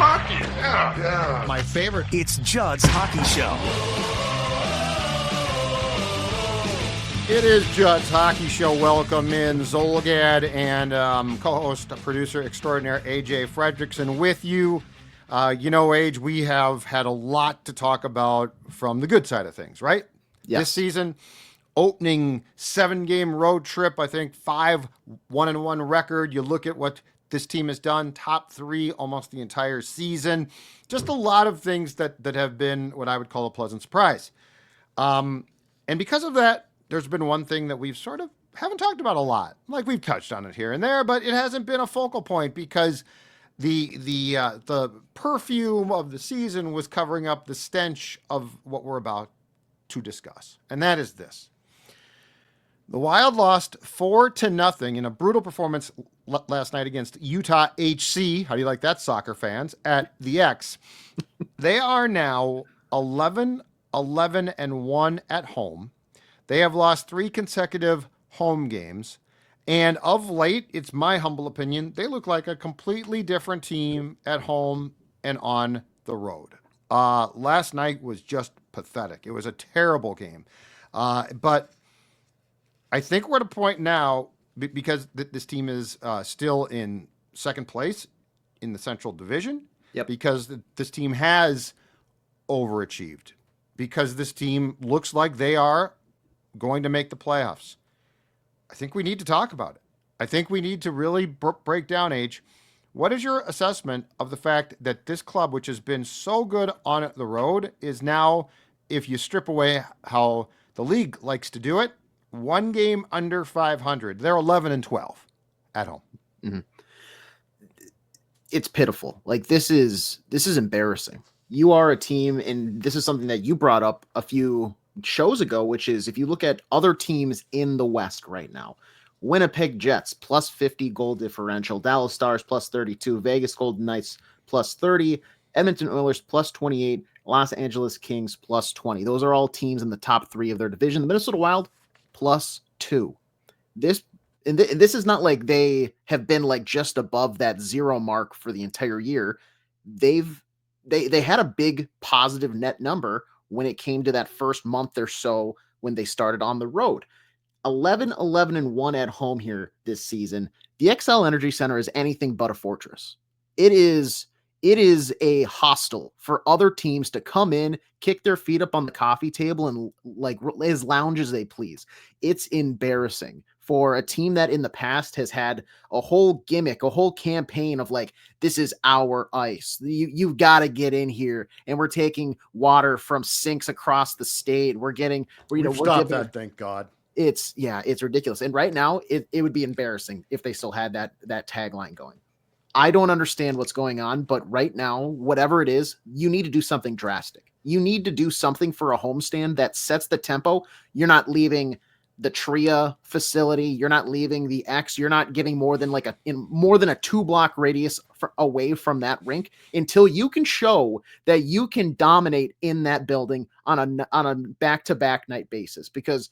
hockey. Yeah. My favorite. It's Judd's Hockey Show. It is Judd's Hockey Show. Welcome in Zolgad and co-host, producer extraordinaire AJ Fredrickson with you. Age, we have had a lot to talk about from the good side of things, right? Yes. This season, opening 7-game road trip, I think 5 1-1 record. You look at what this team has done, top 3 almost the entire season. Just a lot of things that have been what I would call a pleasant surprise. And because of that, there's been one thing that we've sort of haven't talked about a lot. Like we've touched on it here and there, but it hasn't been a focal point because the perfume of the season was covering up the stench of what we're about to discuss. And that is this. The Wild lost 4-0 in a brutal performance last night against Utah HC. How do you like that, soccer fans? At the X. They are now 11-11-1 at home. They have lost 3 consecutive home games. And of late, it's my humble opinion, they look like a completely different team at home and on the road. Last night was just pathetic. It was a terrible game. But I think we're at a point now, because this team is still in second place in the Central Division, because this team has overachieved, because this team looks like they are going to make the playoffs. I think we need to talk about it. I think we need to really break down, Age. What is your assessment of the fact that this club, which has been so good on the road, is now, if you strip away how the league likes to do it, 1 game under 500. They're 11-12 at home. Mm-hmm. It's pitiful. Like this is embarrassing. You are a team, and this is something that you brought up a few shows ago, which is if you look at other teams in the West right now, Winnipeg Jets plus 50 goal differential, Dallas Stars plus 32, Vegas Golden Knights plus 30, Edmonton Oilers plus 28, Los Angeles Kings plus 20. Those are all teams in the top 3 of their division. The Minnesota Wild plus 2. This is not like they have been like just above that 0 mark for the entire year. They had a big positive net number when it came to that first month or so when they started on the road. 11-11-1 at home here this season. The XCEL Energy Center is anything but a fortress. It is a hostel for other teams to come in, kick their feet up on the coffee table, and like as lounge as they please. It's embarrassing for a team that in the past has had a whole gimmick, a whole campaign of like, this is our ice. You've got to get in here, and we're taking water from sinks across the state. We're giving that, thank God. It's ridiculous. And right now it would be embarrassing if they still had that tagline going. I don't understand what's going on, but right now, whatever it is, you need to do something drastic. You need to do something for a homestand that sets the tempo. You're not leaving the Tria facility. You're not leaving the X. You're not getting more than a 2-block radius away from that rink until you can show that you can dominate in that building on a back-to-back night basis. Because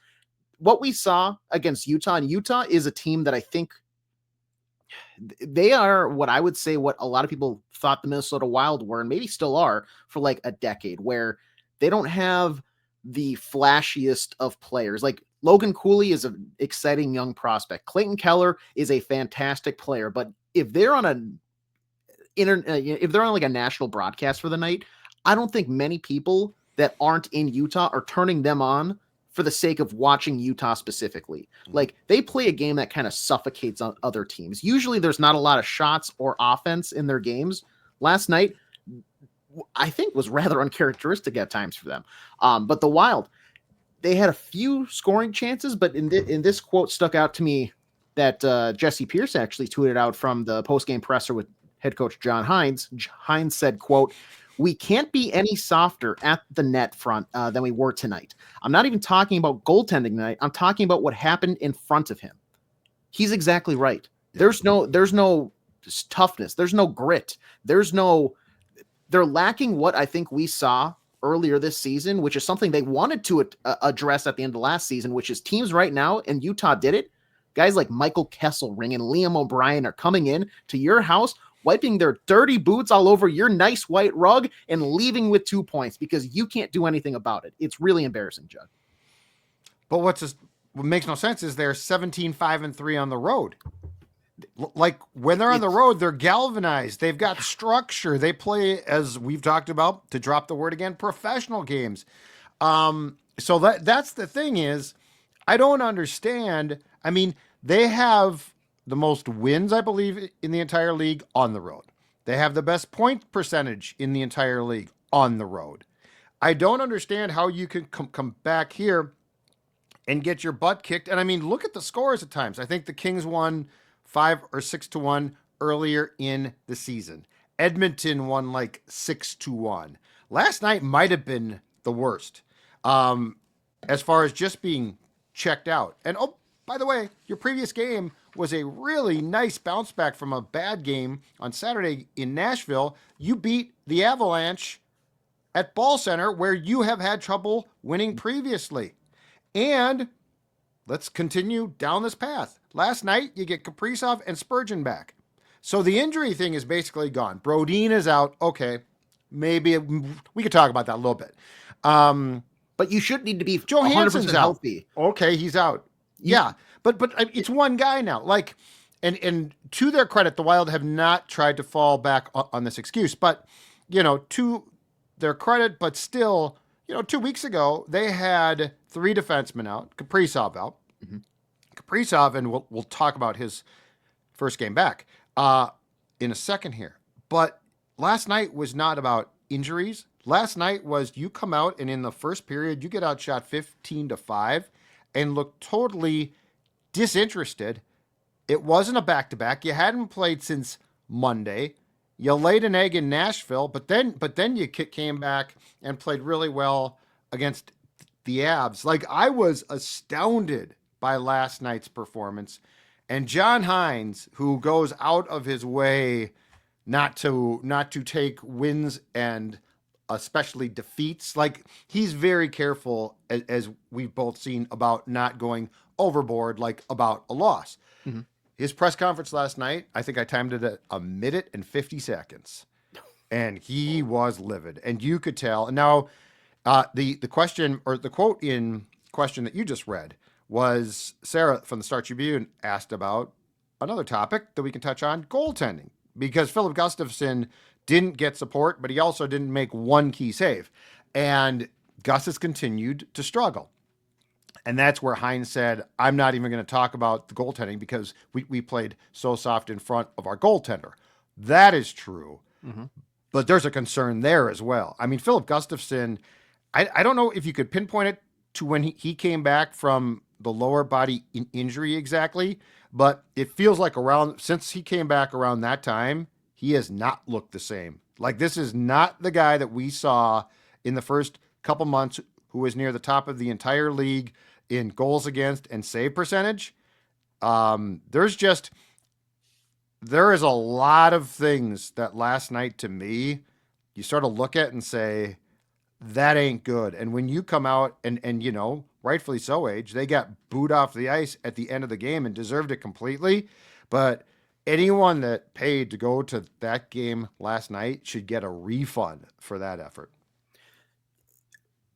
what we saw against Utah, and Utah is a team that I think they are what I would say what a lot of people thought the Minnesota Wild were, and maybe still are, for like a decade, where they don't have the flashiest of players. Like Logan Cooley is an exciting young prospect. Clayton Keller is a fantastic player, but if they're on like a national broadcast for the night, I don't think many people that aren't in Utah are turning them on for the sake of watching Utah specifically. Like they play a game that kind of suffocates on other teams. Usually there's not a lot of shots or offense in their games. Last night, I think, was rather uncharacteristic at times for them. But the Wild, they had a few scoring chances, but in this quote stuck out to me that Jesse Pierce actually tweeted out from the post-game presser with head coach John Hines. Hines said, quote, "We can't be any softer at the net front than we were tonight. I'm not even talking about goaltending tonight. I'm talking about what happened in front of him." He's exactly right. There's no toughness. There's no grit. They're lacking what I think we saw earlier this season, which is something they wanted to address at the end of last season, which is teams right now, and Utah did it. Guys like Michael Kesselring and Liam O'Brien are coming in to your house wiping their dirty boots all over your nice white rug and leaving with 2 points because you can't do anything about it. It's really embarrassing, Judd. But what makes no sense is they're 17-5-3 on the road. Like when they're on the road, they're galvanized. They've got structure. They play, as we've talked about, to drop the word again, professional games. So that's the thing is, I don't understand. I mean, they have the most wins, I believe, in the entire league on the road. They have the best point percentage in the entire league on the road. I don't understand how you can come back here and get your butt kicked. And I mean, look at the scores at times. I think the Kings won 5 or 6-1 earlier in the season. Edmonton won like 6-1. Last night might have been the worst as far as just being checked out. And oh, by the way, your previous game was a really nice bounce back from a bad game on Saturday in Nashville. You beat the Avalanche at Ball Center, where you have had trouble winning previously. And let's continue down this path. Last night, you get Kaprizov and Spurgeon back. So the injury thing is basically gone. Brodin is out. Okay, maybe we could talk about that a little bit. But you should need to be Johansson's 100% out. healthy. Okay, he's out. Yeah, but it's one guy now. Like, and to their credit, the Wild have not tried to fall back on this excuse. But, to their credit, but still, 2 weeks ago, they had 3 defensemen out, Kaprizov out. Mm-hmm. Kaprizov, and we'll talk about his first game back in a second here. But last night was not about injuries. Last night was you come out and in the first period, you get outshot 15-5 and look totally disinterested. It wasn't a back-to-back. You hadn't played since Monday. You laid an egg in Nashville, but then you came back and played really well against the Avs. Like, I was astounded by last night's performance. And John Hines, who goes out of his way not to take wins and especially defeats, like, he's very careful, as we've both seen, about not going overboard, like about a loss. Mm-hmm. His press conference last night, I think I timed it at 1 minute and 50 seconds. And he was livid. And you could tell. And now the question, or the quote in question that you just read, was Sarah from the Star Tribune asked about another topic that we can touch on, goaltending. Because Filip Gustavsson didn't get support, but he also didn't make one key save. And Gus has continued to struggle. And that's where Hines said, I'm not even going to talk about the goaltending because we played so soft in front of our goaltender. That is true. Mm-hmm. But there's a concern there as well. I mean, Filip Gustavsson, I don't know if you could pinpoint it to when he came back from the lower body injury exactly, but it feels like since he came back around that time, he has not looked the same. Like, this is not the guy that we saw in the first couple months who was near the top of the entire league in goals against and save percentage. There is a lot of things that last night, to me, you sort of look at and say, that ain't good. And when you come out and rightfully so, Age, they got booed off the ice at the end of the game and deserved it completely. But anyone that paid to go to that game last night should get a refund for that effort.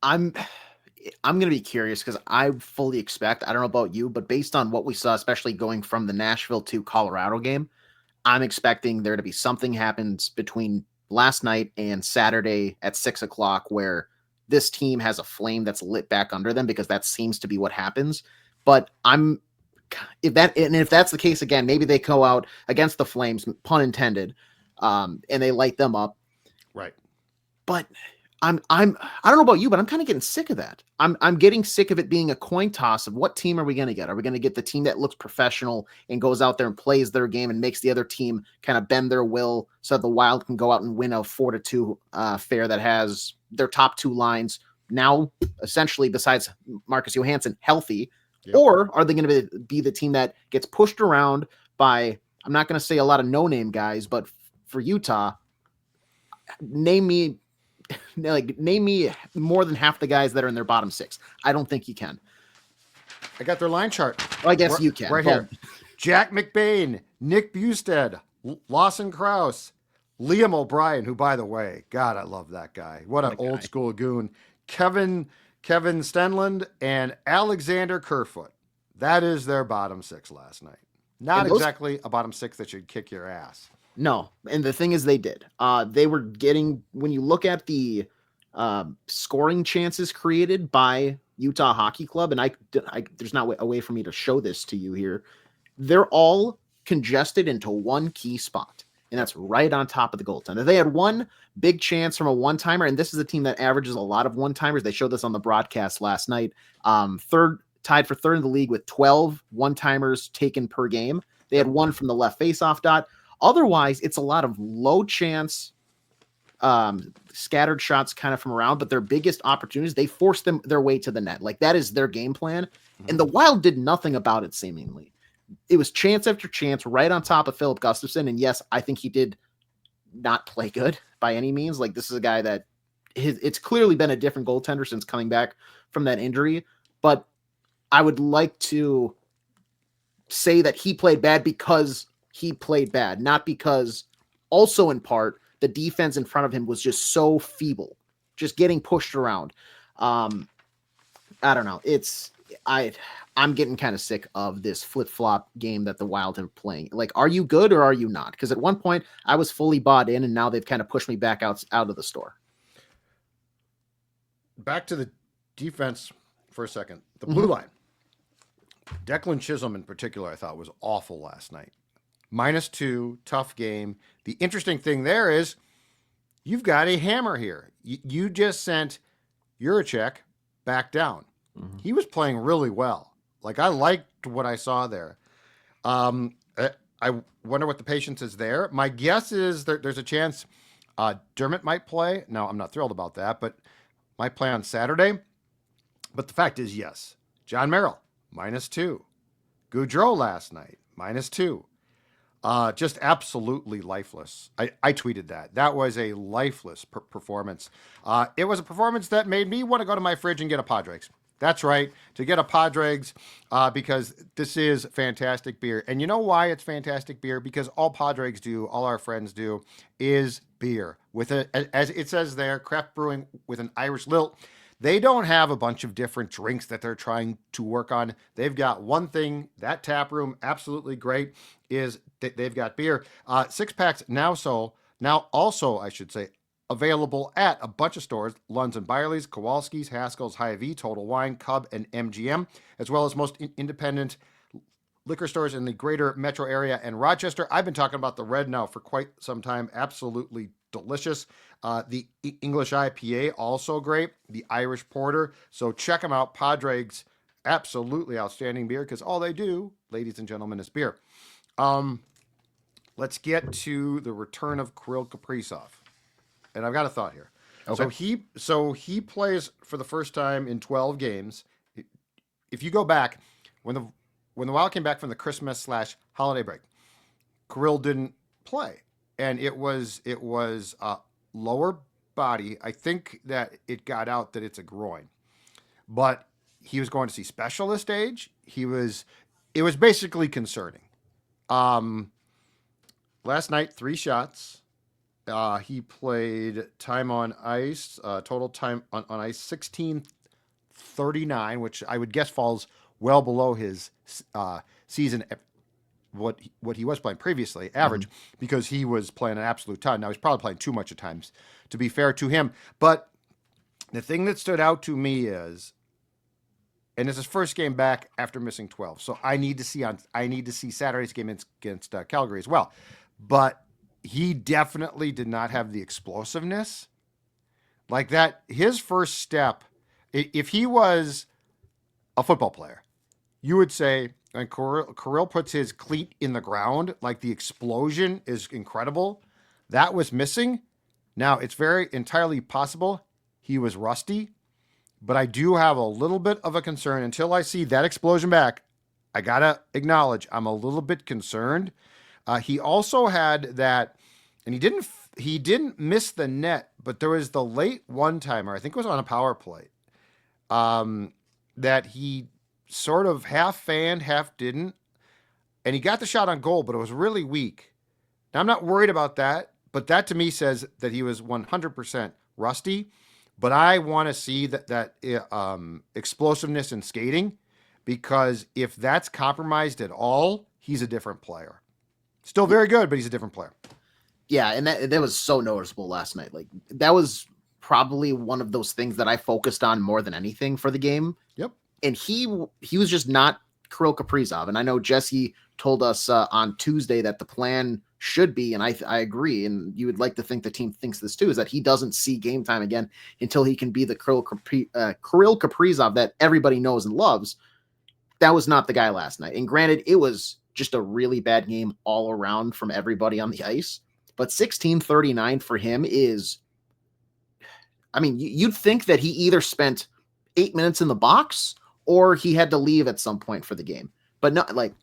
I'm going to be curious because I fully expect, I don't know about you, but based on what we saw, especially going from the Nashville to Colorado game, I'm expecting there to be something happens between last night and Saturday at 6:00 where this team has a flame that's lit back under them, because that seems to be what happens. But if that's the case again, maybe they go out against the Flames, pun intended, and they light them up. Right. But I don't know about you, but I'm kind of getting sick of that. I'm getting sick of it being a coin toss of what team are we going to get? Are we going to get the team that looks professional and goes out there and plays their game and makes the other team kind of bend their will so that the Wild can go out and win a 4-2 affair that has their top 2 lines now, essentially, besides Marcus Johansson, healthy? Yep. Or are they going to be the team that gets pushed around by, I'm not going to say a lot of no-name guys, but for Utah, name me more than half the guys that are in their bottom 6. I don't think you can. I got their line chart. Well, I guess you can. Right here. Jack McBain, Nick Bustad, Lawson Krause, Liam O'Brien, who, by the way, God, I love that guy. What an old school goon. Kevin Stenland, and Alexander Kerfoot. That is their bottom six last night. Not exactly a bottom six that should kick your ass. No, and the thing is, they did. They were getting, when you look at the scoring chances created by Utah Hockey Club, and I there's not a way for me to show this to you here. They're all congested into one key spot, and that's right on top of the goaltender. They had one big chance from a one-timer, and this is a team that averages a lot of one-timers. They showed this on the broadcast last night. Tied for third in the league with 12 one-timers taken per game. They had one from the left face-off dot. Otherwise, it's a lot of low chance, scattered shots kind of from around, but their biggest opportunities, they force their way to the net. Like, that is their game plan. Mm-hmm. And the Wild did nothing about it, seemingly. It was chance after chance right on top of Filip Gustavsson. And yes, I think he did not play good by any means. Like, this is a guy that it's clearly been a different goaltender since coming back from that injury. But I would like to say that he played bad because he played bad, not because also in part the defense in front of him was just so feeble, just getting pushed around. I don't know. I'm getting kind of sick of this flip-flop game that the Wild have playing. Like, are you good or are you not? Because at one point I was fully bought in, and now they've kind of pushed me back out of the store. Back to the defense for a second. The blue line. Declan Chisholm in particular, I thought was awful last night. -2, tough game. The interesting thing there is you've got a hammer here. You just sent Juracek back down. Mm-hmm. He was playing really well. Like, I liked what I saw there. I wonder what the patience is there. My guess is there's a chance Dermott might play. Now, I'm not thrilled about that, but might play on Saturday. But the fact is, yes, John Merrill, -2. Goudreau last night, -2. Just absolutely lifeless. I tweeted that. That was a lifeless performance. It was a performance that made me want to go to my fridge and get a Padres. That's right, to get a Padres, because this is fantastic beer. And you know why it's fantastic beer? Because all Padres do, all our friends do, is beer. With as it says there, craft brewing with an Irish lilt. They don't have a bunch of different drinks that they're trying to work on. They've got one thing. That tap room, absolutely great, is they've got beer. 6-packs now also, I should say, available at a bunch of stores: Lund's and Byerly's, Kowalski's, Haskell's, Hy-Vee, Total Wine, Cub, and MGM, as well as most independent liquor stores in the greater metro area and Rochester. I've been talking about the Red now for quite some time. Absolutely delicious. The English IPA, also great. The Irish Porter. So check them out. Padres, absolutely outstanding beer, because all they do, ladies and gentlemen, is beer. Let's get to the return of Kirill Kaprizov. And I've got a thought here. Okay. So he plays for the first time in 12 games. If you go back, when the Wild came back from the Christmas/holiday break, Kirill didn't play, and it was lower body. I think that it got out that it's a groin, but he was going to see specialist age. It was basically concerning. Last night, 3 shots. He played time on ice, total time on ice 16:39, which I would guess falls well below his season, what he was playing previously, average, because he was playing an absolute ton. Now, he's probably playing too much at times, to be fair to him. But the thing that stood out to me is, and it's his first game back after missing 12, so I need to see Saturday's game against Calgary as well. But he definitely did not have the explosiveness like that. His first step, if he was a football player, you would say, and Kirill puts his cleat in the ground, like the explosion is incredible. That was missing. Now, it's very entirely possible he was rusty, but I do have a little bit of a concern. Until I see that explosion back, I got to acknowledge I'm a little bit concerned. He also had that, and he didn't miss the net, but there was the late one-timer, I think it was on a power play, that he sort of half fanned, half didn't, and he got the shot on goal, but it was really weak. Now, I'm not worried about that, but that to me says that he was 100% rusty. But I want to see that explosiveness in skating, because if that's compromised at all, he's a different player. Still very good, but he's a different player. Yeah, and that was so noticeable last night. Like, that was probably one of those things that I focused on more than anything for the game. Yep. And he was just not Kirill Kaprizov. And I know Jesse told us on Tuesday that the plan should be, and I agree, and you would like to think the team thinks this too, is that he doesn't see game time again until he can be the Kirill Kaprizov that everybody knows and loves. That was not the guy last night. And granted, it was just a really bad game all around from everybody on the ice. But 16:39 for him is, I mean, you'd think that he either spent 8 minutes in the box or he had to leave at some point for the game. But not like,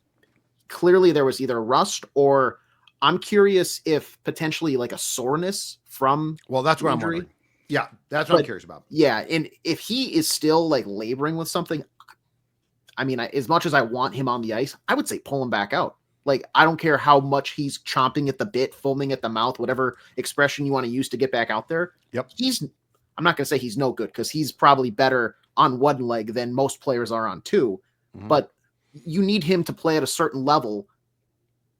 clearly there was either rust, or I'm curious if potentially like a soreness from that's what injury. I'm wondering. Yeah, that's what I'm curious about. Yeah, and if he is still like laboring with something, I mean, as much as I want him on the ice, I would say pull him back out. Like, I don't care how much he's chomping at the bit, foaming at the mouth, whatever expression you want to use to get back out there. Yep. I'm not going to say he's no good, because he's probably better on one leg than most players are on two. Mm-hmm. But you need him to play at a certain level,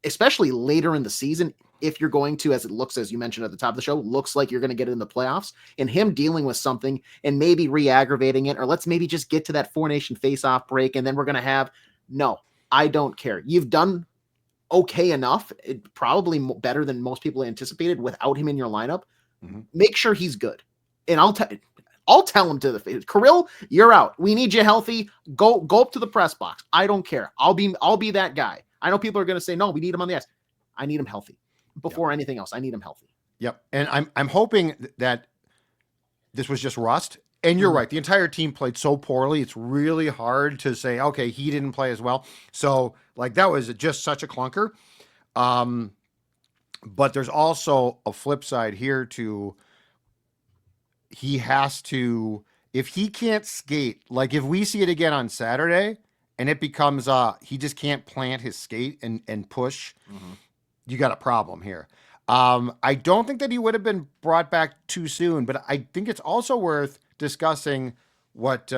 especially later in the season, if you're going to, as it looks, as you mentioned at the top of the show, looks like you're going to get it in the playoffs, and him dealing with something and maybe re-aggravating it, or let's maybe just get to that 4-nation face-off break, and then we're going to have, no, I don't care. You've done okay enough, probably better than most people anticipated without him in your lineup. Mm-hmm. Make sure he's good. And I'll tell him to the face, Kirill, you're out. We need you healthy. Go up to the press box. I don't care. I'll be that guy. I know people are going to say, no, we need him on the ice. I need him healthy before anything else. I need him healthy. Yep. And I'm hoping that this was just rust. And you're right. The entire team played so poorly. It's really hard to say, okay, he didn't play as well. So like, that was just such a clunker. But there's also a flip side here to, he has to, if he can't skate, like if we see it again on Saturday and it becomes, he just can't plant his skate and push, you got a problem here. I don't think that he would have been brought back too soon, but I think it's also worth discussing what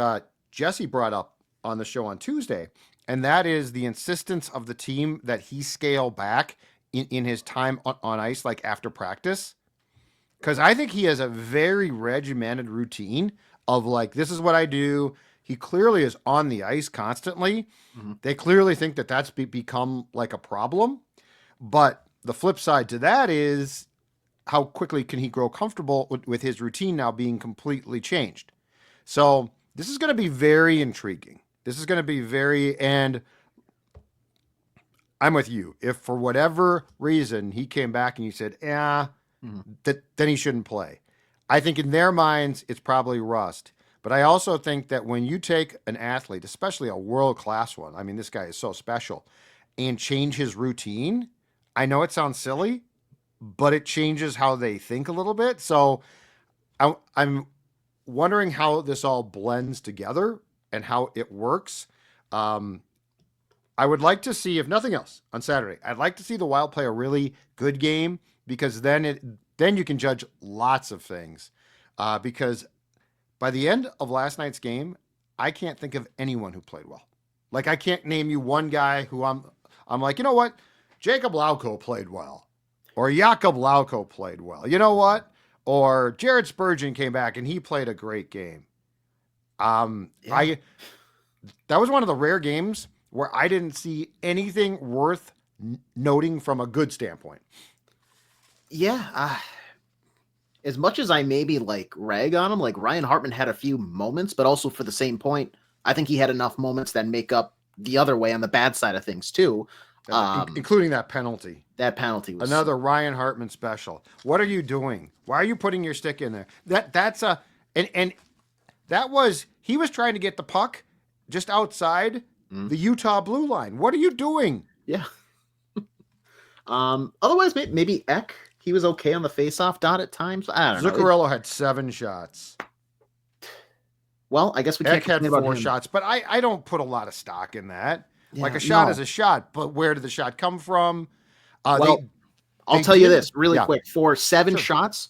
Jesse brought up on the show on Tuesday, and that is the insistence of the team that he scale back in his time on ice, like after practice. Because I think he has a very regimented routine of like, this is what I do. He clearly is on the ice constantly. Mm-hmm. They clearly think that that's become like a problem. But the flip side to that is, how quickly can he grow comfortable with his routine now being completely changed? So this is going to be very intriguing. This is going to be and I'm with you. If for whatever reason he came back and you said, then he shouldn't play. I think in their minds, it's probably rust. But I also think that when you take an athlete, especially a world-class one, I mean, this guy is so special, and change his routine, I know it sounds silly, but it changes how they think a little bit. So I'm wondering how this all blends together and how it works. I would like to see, if nothing else, on Saturday, I'd like to see the Wild play a really good game, because then you can judge lots of things. Because by the end of last night's game, I can't think of anyone who played well. Like, I can't name you one guy who I'm like, you know what? Jacob Lauko played well. Or Jakub Lauko played well. You know what? Or Jared Spurgeon came back and he played a great game. That was one of the rare games where I didn't see anything worth noting from a good standpoint. Yeah. As much as I maybe like rag on him, like Ryan Hartman had a few moments, but also for the same point, I think he had enough moments that make up the other way on the bad side of things too. Including that penalty. That penalty was another Ryan Hartman special. What are you doing? Why are you putting your stick in there? He was trying to get the puck just outside the Utah blue line. What are you doing? Yeah. Otherwise, maybe Eck, he was okay on the faceoff dot at times. I don't know. Zuccarello had 7 shots. Well, I guess we can't Eck had 4 shots, but I don't put a lot of stock in that. Yeah, like a shot is a shot, but where did the shot come from? I'll They tell you did- this really yeah. quick. For 7 Sure. shots,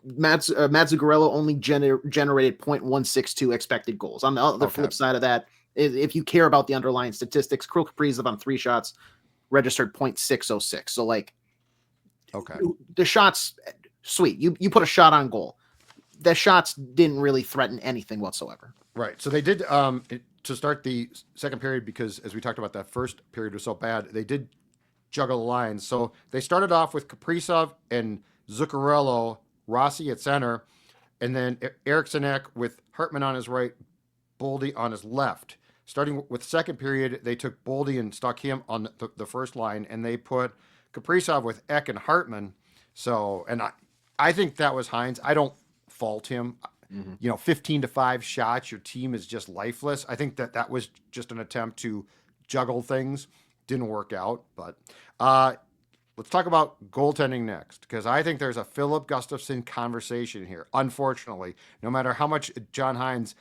Matt Zuccarello only generated 0.162 expected goals. On the other flip side of that, if you care about the underlying statistics, Kirill Kaprizov on 3 shots registered 0.606. So like, the shots, sweet. You put a shot on goal. The shots didn't really threaten anything whatsoever. Right. So they did to start the second period, because as we talked about, that first period was so bad, they did juggle the lines. So they started off with Kaprizov and Zuccarello, Rossi at center, and then Erikssonek with Hartman on his right, Boldy on his left. Starting with second period, they took Boldy and stuck him on the first line, and they put Kaprizov with Ek and Hartman. So, and I think that was Hines. I don't fault him. 15-5 shots, your team is just lifeless. I think that was just an attempt to juggle things. Didn't work out, but let's talk about goaltending next, because I think there's a Filip Gustavsson conversation here. Unfortunately, no matter how much John Hines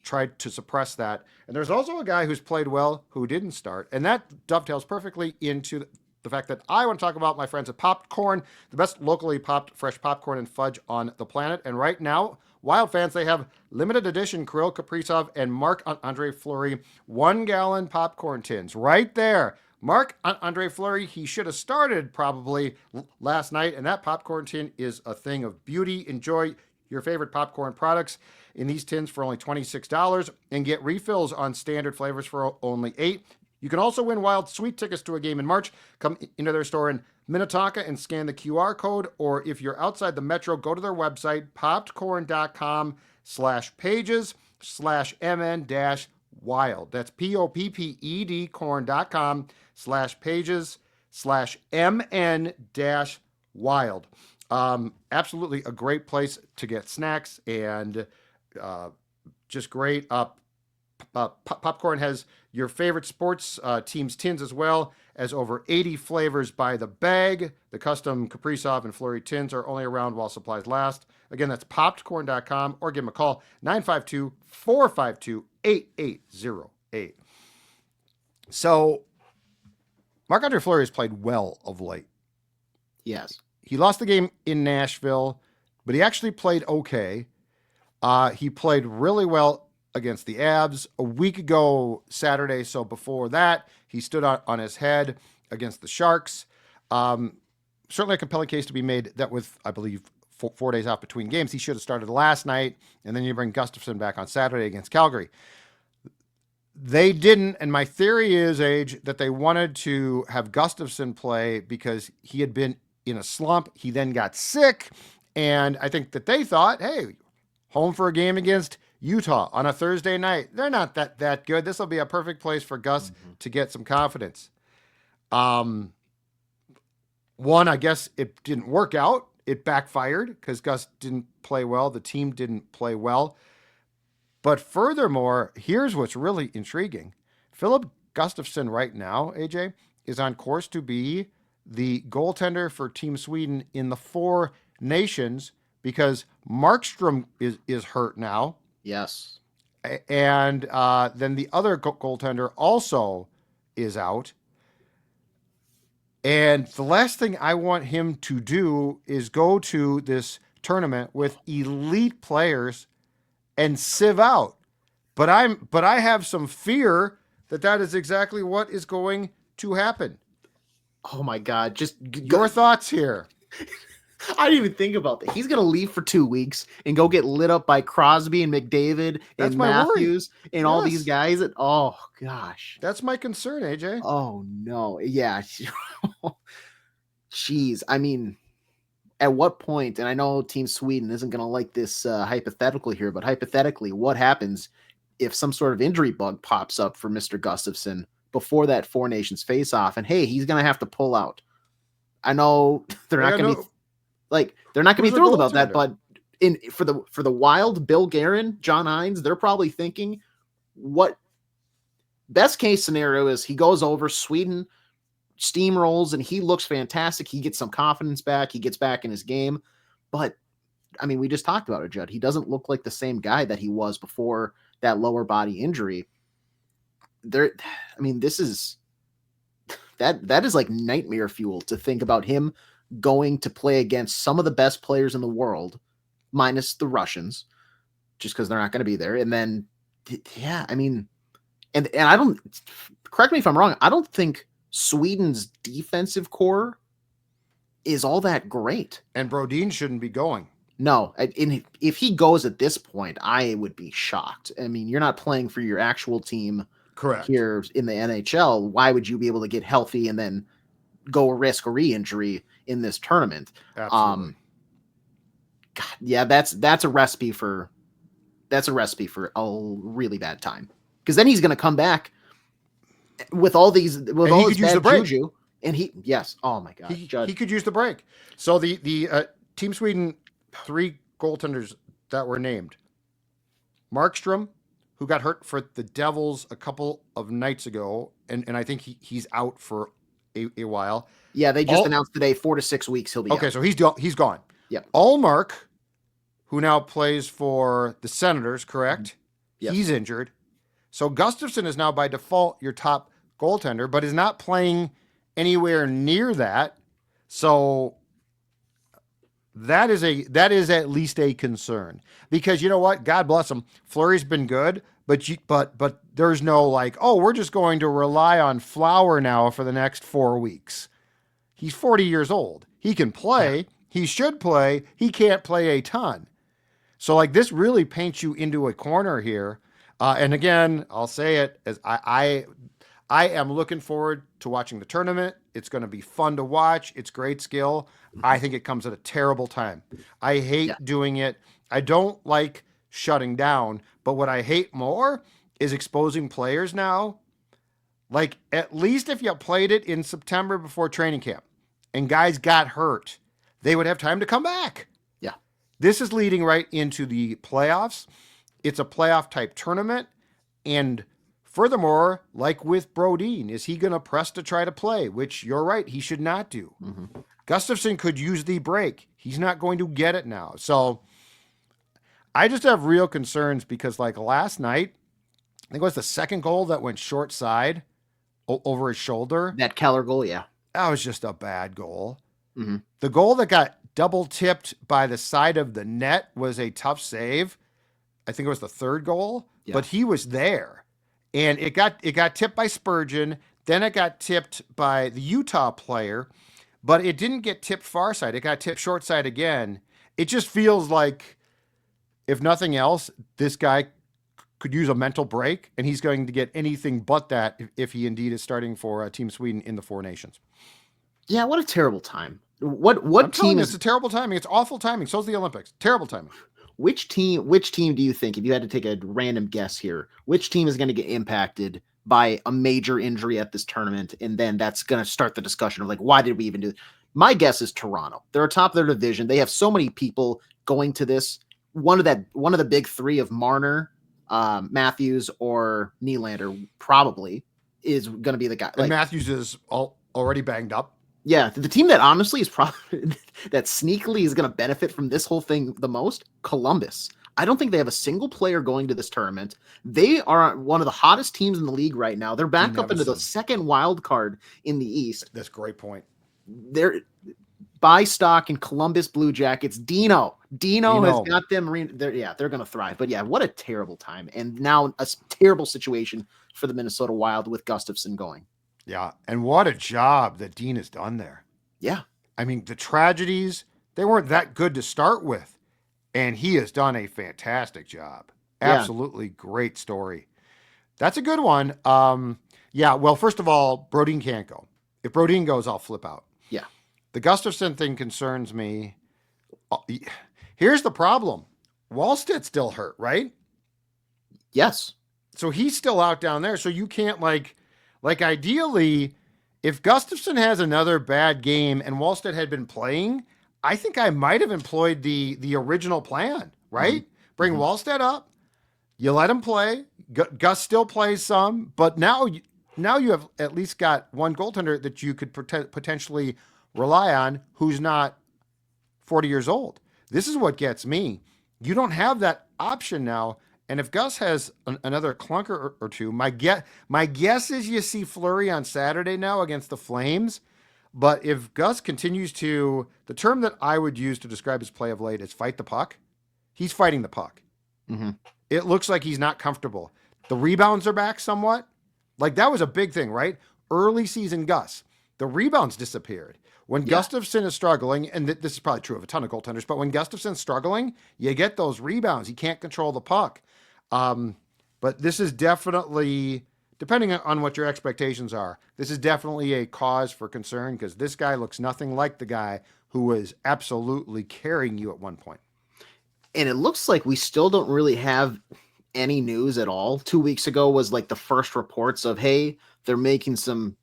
tried to suppress that. And there's also a guy who's played well who didn't start, and that dovetails perfectly into the fact that I want to talk about my friends at PoppedCorn, the best locally popped fresh popcorn and fudge on the planet. And right now, Wild fans, they have limited edition Kirill Kaprizov and Marc-Andre Fleury 1-gallon popcorn tins right there. Marc-Andre Fleury, he should have started probably last night, and that popcorn tin is a thing of beauty. Enjoy your favorite popcorn products in these tins for only $26 and get refills on standard flavors for only $8. You can also win Wild sweet tickets to a game in March. Come into their store in Minnetonka and scan the QR code, or if you're outside the metro, go to their website, PoppedCorn.com/pages/MN-wild. That's POPPED corn.com/pages/MN-wild. Absolutely a great place to get snacks and just great. Popcorn has your favorite sports teams tins, as well as over 80 flavors by the bag. The custom Kaprizov and Fleury tins are only around while supplies last. Again, that's PoppedCorn.com, or give them a call, 952-452-8808. So Marc-Andre Fleury has played well of late. Yes. He lost the game in Nashville, but he actually played okay. He played really well against the Abs a week ago Saturday. So before that, he stood on his head against the Sharks. Certainly a compelling case to be made that with, I believe, 4 days off between games, he should have started last night, and then you bring Gustafsson back on Saturday against Calgary. They didn't, and my theory is, Age, that they wanted to have Gustafsson play because he had been in a slump. He then got sick, and I think that they thought, hey, home for a game against Utah on a Thursday night. They're not that good. This will be a perfect place for Gus to get some confidence. One, I guess it didn't work out. It backfired because Gus didn't play well. The team didn't play well. But furthermore, here's what's really intriguing. Filip Gustavsson right now, AJ, is on course to be the goaltender for Team Sweden in the 4 nations, because Markstrom is hurt now. Yes. And then the other goaltender also is out. And the last thing I want him to do is go to this tournament with elite players and sieve out. But I have some fear that is exactly what is going to happen. Oh my God. Just your thoughts here. I didn't even think about that. He's going to leave for 2 weeks and go get lit up by Crosby and McDavid and Matthews and all these guys. Oh gosh. That's my concern, AJ. Oh no. Yeah. Jeez. I mean, at what point, and I know Team Sweden isn't going to like this hypothetical here, but hypothetically, what happens if some sort of injury bug pops up for Mr. Gustafsson before that 4 nations face off? And hey, he's going to have to pull out. I know they're not going to be they're not going to be thrilled about that, but for the Wild, Bill Guerin, John Hines, they're probably thinking, what best case scenario is he goes over, Sweden steamrolls, and he looks fantastic. He gets some confidence back. He gets back in his game. But I mean, we just talked about it, Judd. He doesn't look like the same guy that he was before that lower body injury. This is that is like nightmare fuel to think about him going to play against some of the best players in the world, minus the Russians, just because they're not going to be there. And then, yeah, I mean, and I don't, correct me if I'm wrong, I don't think Sweden's defensive core is all that great. And Brodin shouldn't be going. No, if he goes at this point, I would be shocked. I mean, you're not playing for your actual team. Correct. Here in the NHL. Why would you be able to get healthy and then go risk a re-injury in this tournament? Absolutely. God, yeah, that's a recipe for a really bad time. Because then he's going to come back with all these all his bad juju, and oh my God, he could use the break. So the Team Sweden 3 goaltenders that were named: Markstrom, who got hurt for the Devils a couple of nights ago, and I think he's out for a while. Yeah, they just announced today 4 to 6 weeks he'll be okay, out. So he's gone. Yeah. Allmark, who now plays for the Senators, correct? Yes. He's injured. So Gustafsson is now by default your top goaltender, but is not playing anywhere near that. So that is at least a concern, because you know what? God bless him. Fleury's been good, but there's no like, oh, we're just going to rely on Flower now for the next 4 weeks. He's 40 years old. He can play. He should play. He can't play a ton. So like this really paints you into a corner here. And again, I'll say it as I am looking forward to watching the tournament. It's going to be fun to watch. It's great skill. I think it comes at a terrible time. I hate doing it. I don't like shutting down, but what I hate more is exposing players now. Like, at least if you played it in September before training camp and guys got hurt, they would have time to come back. Yeah. This is leading right into the playoffs. It's a playoff type tournament. And furthermore, like with Brodin, is he going to press to try to play? Which, you're right, he should not do. Mm-hmm. Gustafsson could use the break. He's not going to get it now. So I just have real concerns because, like, last night, I think it was the second goal that went short side over his shoulder. That Keller goal, yeah. That was just a bad goal. Mm-hmm. The goal that got double tipped by the side of the net was a tough save. I think it was the third goal, but he was there. And it got tipped by Spurgeon. Then it got tipped by the Utah player, but it didn't get tipped far side. It got tipped short side again. It just feels like, if nothing else, this guy could use a mental break, and he's going to get anything but that if he indeed is starting for Team Sweden in the Four Nations. Yeah, what a terrible time. What team is... It's a terrible timing. It's awful timing. So's the Olympics. Terrible timing. Which team do you think, if you had to take a random guess here, which team is going to get impacted by a major injury at this tournament? And then that's going to start the discussion of like, why did we even do it? My guess is Toronto. They're atop their division. They have so many people going to this. One of the big three of Marner, Matthews, or Nylander probably is going to be the guy. And Matthews is already banged up. Yeah, the team that honestly is probably that sneakily is going to benefit from this whole thing the most, Columbus. I don't think they have a single player going to this tournament. They are one of the hottest teams in the league right now. They're back up into the second wild card in the East. That's a great point. They're buy stock in Columbus Blue Jackets. Dino has got them. They're going to thrive. But yeah, what a terrible time. And now a terrible situation for the Minnesota Wild with Gustafsson going. Yeah, and what a job that Dean has done there. Yeah. I mean, the tragedies, they weren't that good to start with, and he has done a fantastic job. Absolutely great story. That's a good one. Yeah, well, first of all, Brodin can't go. If Brodin goes, I'll flip out. Yeah. The Gustafsson thing concerns me. Here's the problem. Wallstedt's still hurt, right? Yes. So he's still out down there, so you can't, like ideally, if Gustafsson has another bad game and Wallstedt had been playing, I think I might have employed the original plan, right? Mm-hmm. Bring Wallstedt up, you let him play. Gus still plays some, but now you have at least got one goaltender that you could potentially rely on who's not 40 years old. This is what gets me. You don't have that option now, And if Gus has another clunker or two, my guess is you see Fleury on Saturday now against the Flames. But if Gus continues to, the term that I would use to describe his play of late is fight the puck. He's fighting the puck. Mm-hmm. It looks like he's not comfortable. The rebounds are back somewhat. Like that was a big thing, right? Early season Gus, the rebounds disappeared. When Gustafsson is struggling, and this is probably true of a ton of goaltenders, but when Gustafsson's struggling, you get those rebounds. He can't control the puck. But this is definitely, depending on what your expectations are, this is definitely a cause for concern because this guy looks nothing like the guy who was absolutely carrying you at one point. And it looks like we still don't really have any news at all. 2 weeks ago was like the first reports of, hey, they're making some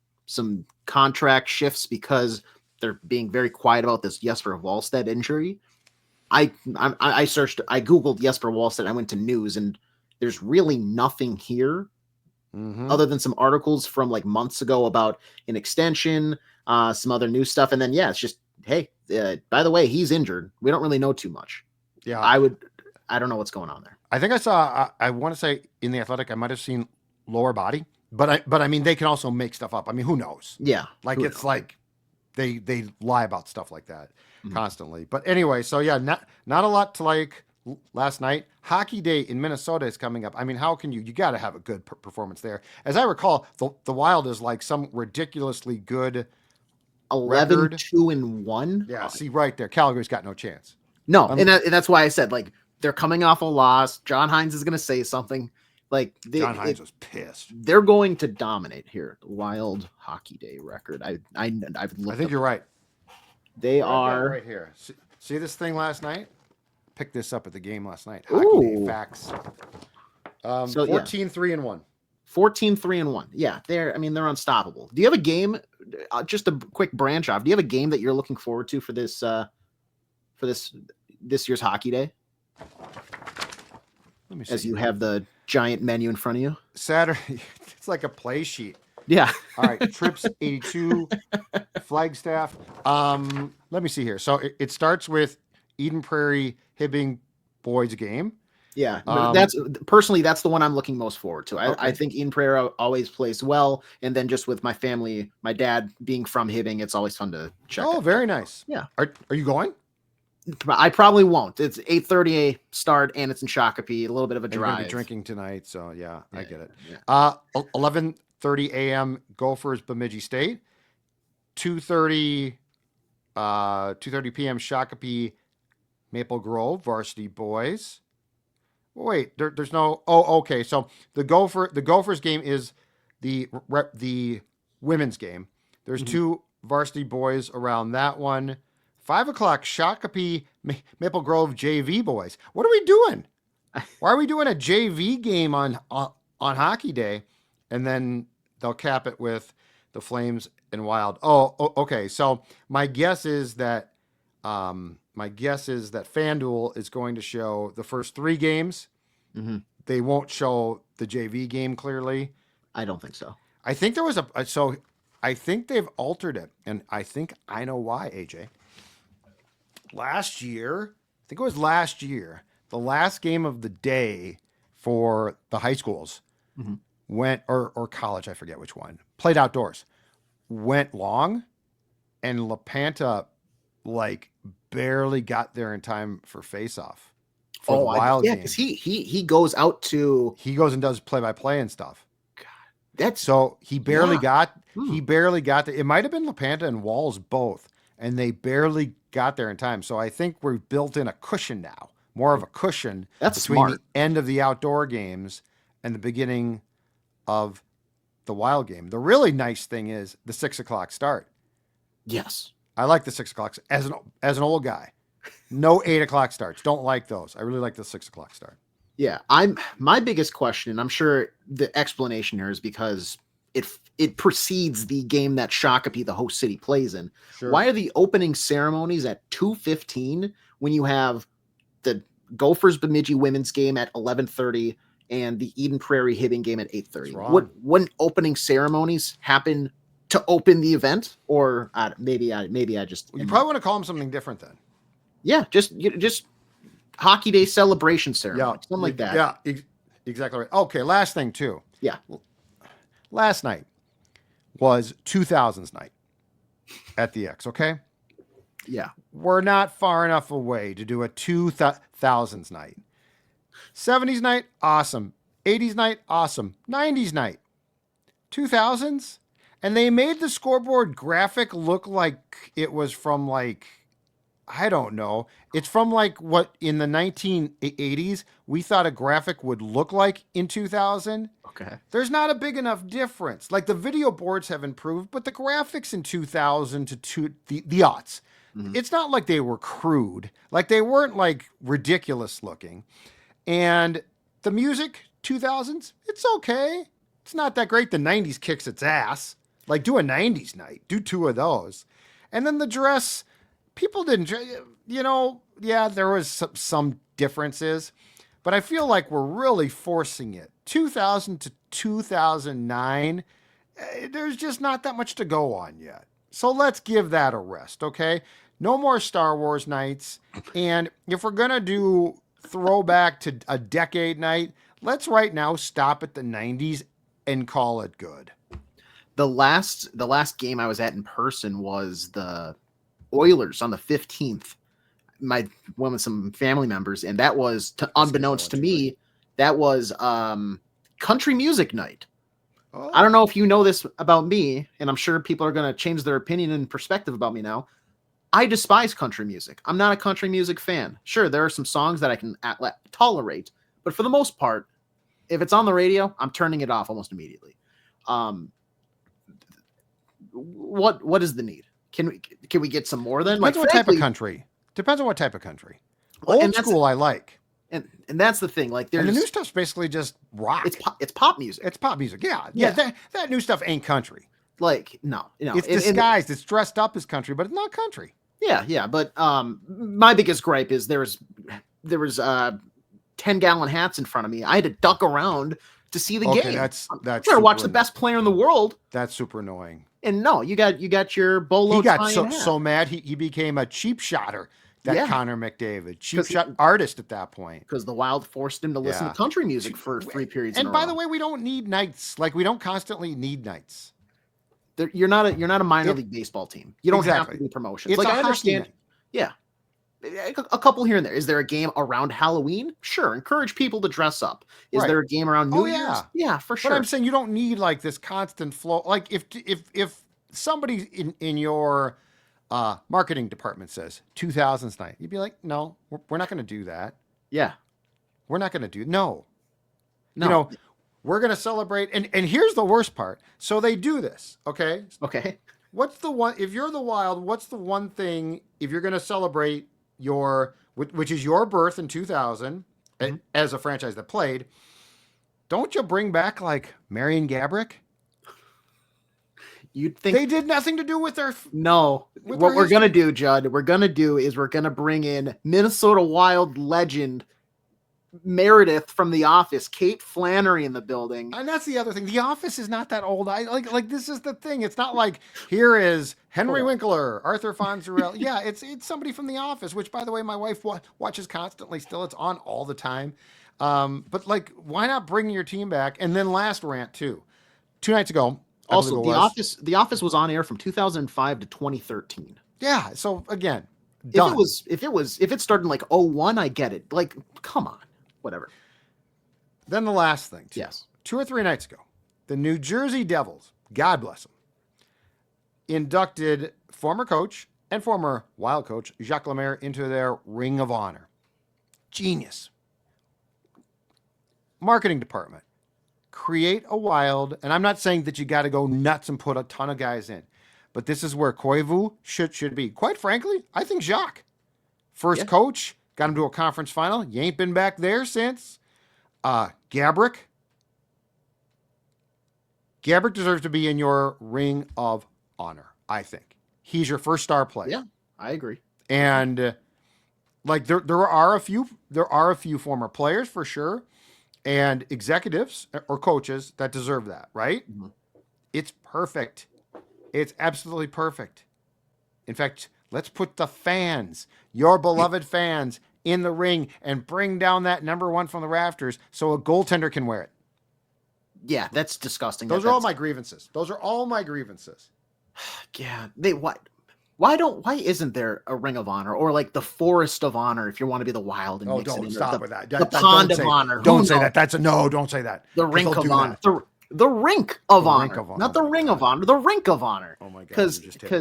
contract shifts because they're being very quiet about this Jesper Wallstedt injury. I searched, I Googled Jesper Wallstedt. I went to news and there's really nothing here other than some articles from like months ago about an extension, some other new stuff. And then, it's just, hey, by the way, he's injured. We don't really know too much. Yeah. I don't know what's going on there. I think I saw, I want to say in The Athletic, I might've seen lower body, but I mean, they can also make stuff up. I mean, who knows? Yeah. Like it's like they lie about stuff like that constantly. But anyway, so not a lot to like last night. Hockey Day in Minnesota is coming up. I mean, how can you got to have a good performance there. As I recall, the Wild is like some ridiculously good 11-2-1. Yeah. See right there. Calgary's got no chance. No. And that's why I said like they're coming off a loss. John Hines is going to say something. Like John Hines was pissed. They're going to dominate here. The Wild Hockey Day record. I've looked. I think you're right. They are right here. See this thing last night? Picked this up at the game last night. Hockey Day facts. 14-3-1. 14-3-1. Yeah, they're unstoppable. Do you have a game? Just a quick branch off. Do you have a game that you're looking forward to for this year's Hockey Day? Let me see. As you have the giant menu in front of you. Saturday, it's like a play sheet. Yeah. All right. Trips 82, Flagstaff. Let me see here. So it starts with Eden Prairie Hibbing boys game. Yeah. That's the one I'm looking most forward to. I think Eden Prairie always plays well. And then just with my family, my dad being from Hibbing, it's always fun to check. Oh, very nice. Yeah. Are you going? I probably won't. It's 8:30 start and it's in Shakopee, a little bit of a drive. You're gonna be drinking tonight, so I get it. Yeah. 11:30 a.m. Gophers Bemidji State. 2:30 p.m. Shakopee Maple Grove Varsity Boys. Wait, there's no. Oh, okay. So the Gophers game is the women's game. There's two varsity boys around that one. 5 o'clock, Shakopee Maple Grove JV boys. What are we doing? Why are we doing a JV game on Hockey Day? And then they'll cap it with the Flames and Wild. Oh, okay. So my guess is that FanDuel is going to show the first 3 games. They won't show the JV game clearly. I don't think so. I think there was I think they've altered it, and I think I know why, AJ. Last year, the last game of the day for the high schools went, or college, I forget which one, played outdoors, went long, and LaPanta like barely got there in time for face-off for the Wild game. Because he goes out to... He goes and does play-by-play and stuff. God, so he barely got there. It might have been LaPanta and Walls both, and they barely got there in time. So I think we've built in a cushion now, more of a cushion between the end of the outdoor games and the beginning of the Wild game. The really nice thing is the 6 o'clock start. Yes. I like the 6 o'clock as an old guy. No 8 o'clock starts. Don't like those. I really like the 6 o'clock start. Yeah. My biggest question, and I'm sure the explanation here is because it precedes the game that Shakopee, the host city, plays in. Sure. Why are the opening ceremonies at 2:15 when you have the Gophers Bemidji women's game at 11:30 and the Eden Prairie Hibbing game at 8:30? Wouldn't opening ceremonies happen to open the event? Or maybe I just... You probably want to call them something different then. Yeah, just Hockey Day celebration ceremony, something like that. Yeah, Exactly right. Okay, last thing too. Yeah. Last night was 2000s night at the X, okay? Yeah. We're not far enough away to do a 2000s night. 70s night, awesome. 80s night, awesome. 90s night. 2000s? And they made the scoreboard graphic look like it was from like, I don't know. It's from like what in the 1980s we thought a graphic would look like in 2000. Okay. There's not a big enough difference. Like the video boards have improved, but the graphics in 2000 to the aughts, it's not like they were crude. Like they weren't like ridiculous looking. And the music, 2000s, it's okay. It's not that great. The 90s kicks its ass. Like do a 90s night. Do 2 of those. And then the dress, people didn't, yeah, there was some differences. But I feel like we're really forcing it. 2000 to 2009, there's just not that much to go on yet. So let's give that a rest, okay? No more Star Wars nights. And if we're going to do throwback to a decade night, let's right now stop at the 90s and call it good. The last game I was at in person was the Oilers on the 15th. My one with some family members, and that was unbeknownst to me, that was country music night. Oh. I don't know if you know this about me, and I'm sure people are going to change their opinion and perspective about me now. I despise country music. I'm not a country music fan. Sure, there are some songs that I can tolerate, but for the most part, if it's on the radio, I'm turning it off almost immediately. What is the need? Can we get some more then? Depends on what type of country. Depends on what type of country. Old school I like. And that's the thing. Like there's and the new stuff's basically just rock. It's pop music. It's pop music. Yeah. That new stuff ain't country. Like no. It's disguised. It's dressed up as country, but it's not country. Yeah. But my biggest gripe is there was 10-gallon hats in front of me. I had to duck around to see the game. That's trying to watch the best player in the world. That's super annoying. And no, you got your bolo. He got so mad he became a cheap shotter. Connor McDavid, cheap shot artist at that point. Because the Wild forced him to listen to country music for 3 periods. And by the way, we don't need nights. Like we don't constantly need nights. You're not a minor league baseball team. You don't have to do promotions. It's like I understand. Night. Yeah. A couple here and there. Is there a game around Halloween? Sure. Encourage people to dress up. Is there a game around New Year's? Yeah, for sure. But I'm saying you don't need like this constant flow. Like if somebody in your marketing department says 2000s night, you'd be like, no, we're not going to do that. Yeah. We're not going to do no. We're going to celebrate. And here's the worst part. So they do this. Okay. What's the one, if you're the Wild, what's the one thing, if you're going to celebrate which is your birth in 2000 as a franchise that played, don't you bring back like Marian Gaborik? You'd think they did nothing to do with their. No, what we're going to do, Judd, we're going to bring in Minnesota Wild legend Meredith from The Office, Kate Flannery in the building. And that's the other thing. The Office is not that old. I like this is the thing. It's not like here is Henry Winkler, Arthur Fonzarelli. Yeah, it's somebody from The Office, which by the way, my wife watches constantly still. It's on all the time. But like, why not bring your team back? And then last rant too. 2 nights ago. Also, The Office was on air from 2005 to 2013. Yeah. So again, done. If it started in like 01, I get it. Like, come on. Whatever. Then the last thing. Yes. 2 or 3 nights ago, the New Jersey Devils, God bless them, inducted former coach and former Wild coach Jacques Lemaire into their Ring of Honor. Genius. Marketing department. Create a Wild, and I'm not saying that you got to go nuts and put a ton of guys in, but this is where Koivu should be. Quite frankly, I think Jacques, first coach, got him to a conference final. You ain't been back there since. Gaborik deserves to be in your Ring of Honor, I think. He's your first star player. Yeah, I agree. And like there are a few former players for sure, and executives or coaches that deserve that, right? Mm-hmm. It's perfect. It's absolutely perfect. In fact, let's put the fans, your beloved fans, in the ring and bring down that number 1 from the rafters so a goaltender can wear it. Yeah, that's disgusting. Those are all my grievances. Those are all my grievances. Yeah, why isn't there a Ring of Honor or like the Forest of Honor if you want to be the Wild and mix it in stop there? with that. The Pond of Honor. Don't say that. Don't say that. The Rink of Honor. The Rink of Honor. Not the Ring of Honor. The Rink of Honor. Oh my God.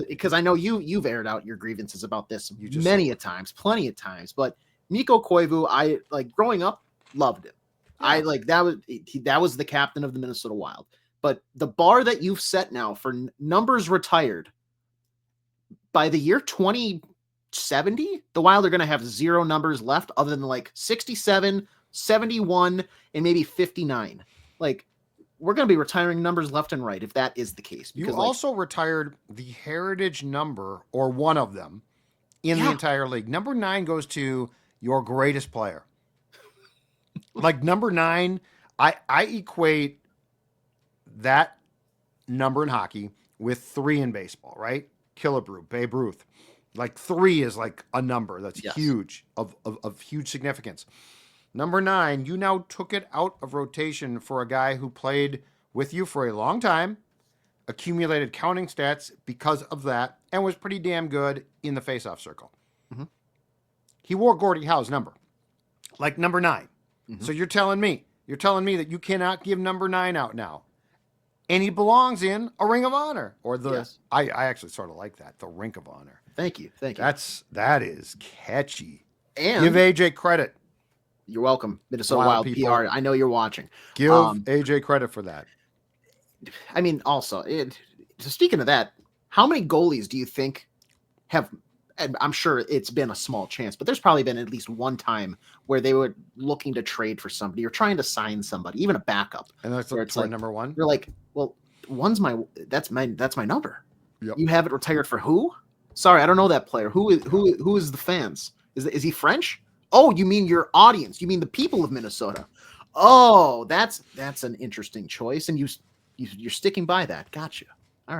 Because I know you've aired out your grievances about this many a times, plenty of times. But Mikko Koivu, I like growing up, loved him. Yeah. I like that was the captain of the Minnesota Wild. But the bar that you've set now for numbers retired by the year 2070, the Wild are going to have 0 numbers left other than like 67, 71, and maybe 59. Like, we're going to be retiring numbers left and right if that is the case. Because, you also retired the heritage number, or one of them, in the entire league. Number 9 goes to your greatest player. Like, number 9, I equate that number in hockey with 3 in baseball, right? Killebrew, Babe Ruth. Like 3 is like a number that's huge, of huge significance. Number 9, you now took it out of rotation for a guy who played with you for a long time, accumulated counting stats because of that, and was pretty damn good in the faceoff circle. Mm-hmm. He wore Gordie Howe's number, like number 9. Mm-hmm. So you're telling me that you cannot give number 9 out now. And he belongs in a Ring of Honor, or the. I actually sort of like that, the Rink of Honor. Thank you. That is catchy. And give AJ credit. You're welcome, Minnesota Wild PR. I know you're watching. Give AJ credit for that. I mean, also, speaking of that, how many goalies do you think have? And I'm sure it's been a small chance, but there's probably been at least one time where they were looking to trade for somebody or trying to sign somebody, even a backup. And that's where it's like number 1. You're like, well, that's my number. Yep. You have it retired for who? Sorry, I don't know that player. Who is the fans? Is he French? Oh, you mean your audience? You mean the people of Minnesota? Oh, that's an interesting choice, and you're sticking by that. Gotcha. All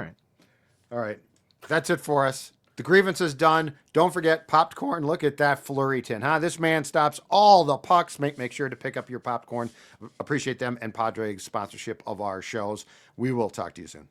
right. That's it for us. The grievance is done. Don't forget PoppedCorn. Look at that flurry tin, huh? This man stops all the pucks. Make sure to pick up your PoppedCorn. Appreciate them and Padre's sponsorship of our shows. We will talk to you soon.